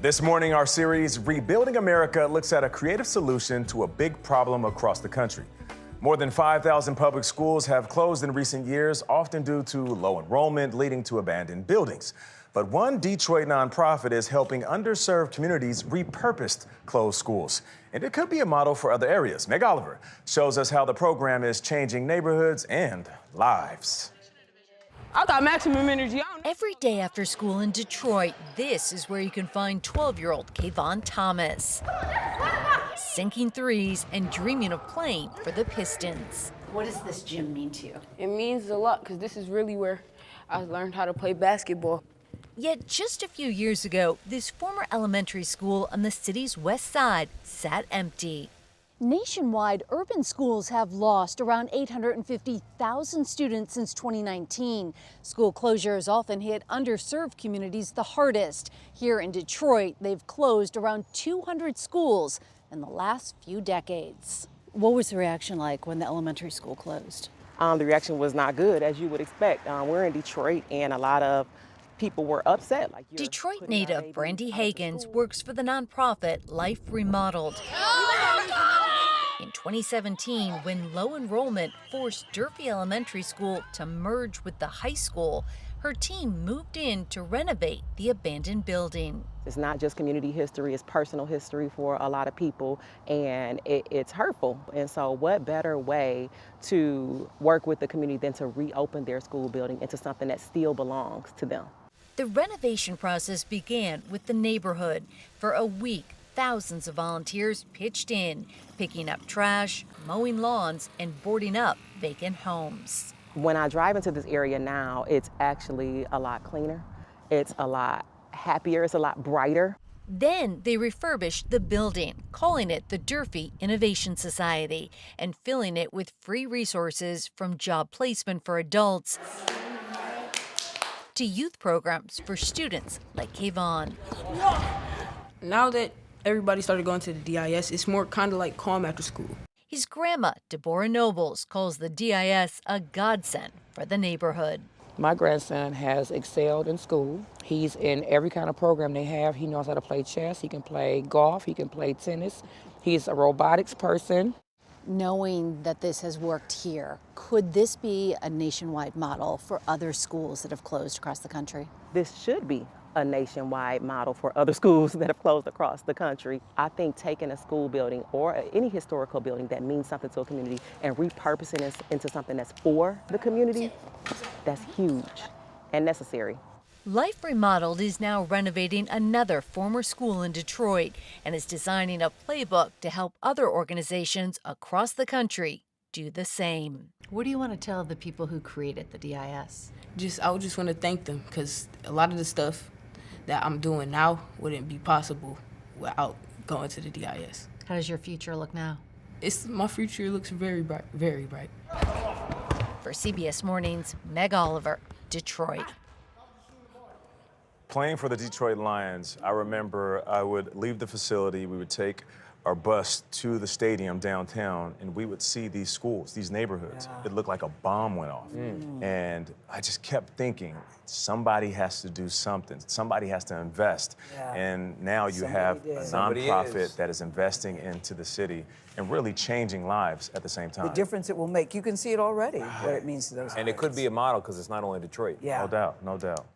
This morning, our series, Rebuilding America, looks at a creative solution to a big problem across the country. More than 5,000 public schools have closed in recent years, often due to low enrollment, leading to abandoned buildings. But one Detroit nonprofit is helping underserved communities repurpose closed schools. And it could be a model for other areas. Meg Oliver shows us how the program is changing neighborhoods and lives. I got maximum energy. Every day after school in Detroit, this is where you can find 12-year-old Kayvon Thomas. Sinking threes and dreaming of playing for the Pistons. What does this gym mean to you? It means a lot because this is really where I learned how to play basketball. Yet just a few years ago, this former elementary school on the city's west side sat empty. Nationwide, urban schools have lost around 850,000 students since 2019. School closures often hit underserved communities the hardest. Here in Detroit, they've closed around 200 schools in the last few decades. What was the reaction like when the elementary school closed? The reaction was not good, as you would expect. We're in Detroit, and a lot of people were upset. Detroit native Brandy Hagens works for the nonprofit Life Remodeled. In 2017, when low enrollment forced Durfee Elementary School to merge with the high school, her team moved in to renovate the abandoned building. It's not just community history, it's personal history for a lot of people, and it's hurtful. And so what better way to work with the community than to reopen their school building into something that still belongs to them? The renovation process began with the neighborhood. For a week, thousands of volunteers pitched in, picking up trash, mowing lawns, and boarding up vacant homes. When I drive into this area now, it's actually a lot cleaner. It's a lot happier. It's a lot brighter. Then they refurbished the building, calling it the Durfee Innovation Society, and filling it with free resources from job placement for adults to youth programs for students like Kayvon. Now that everybody started going to the DIS, it's more kind of like calm after school. His grandma, Deborah Nobles, calls the DIS a godsend for the neighborhood. My grandson has excelled in school. He's in every kind of program they have. He knows how to play chess, he can play golf, he can play tennis. He's a robotics person. Knowing that this has worked here, could this be a nationwide model for other schools that have closed across the country? This should be a nationwide model for other schools that have closed across the country. I think taking a school building or any historical building that means something to a community and repurposing it into something that's for the community, that's huge and necessary. Life Remodeled is now renovating another former school in Detroit and is designing a playbook to help other organizations across the country do the same. What do you want to tell the people who created the DIS? I would just want to thank them because a lot of the stuff that I'm doing now wouldn't be possible without going to the DIS. How does your future look now? My future looks very bright, very bright. For CBS Mornings, Meg Oliver, Detroit. Playing for the Detroit Lions, I remember I would leave the facility, we would take our bus to the stadium downtown, and we would see these schools, these neighborhoods. It looked like a bomb went off. And I just kept thinking, somebody has to do something. Somebody has to invest. And now you have a nonprofit that is investing into the city and really changing lives at the same time. The difference it will make. You can see it already, what it means to those And it could be a model because it's not only Detroit. No doubt, no doubt.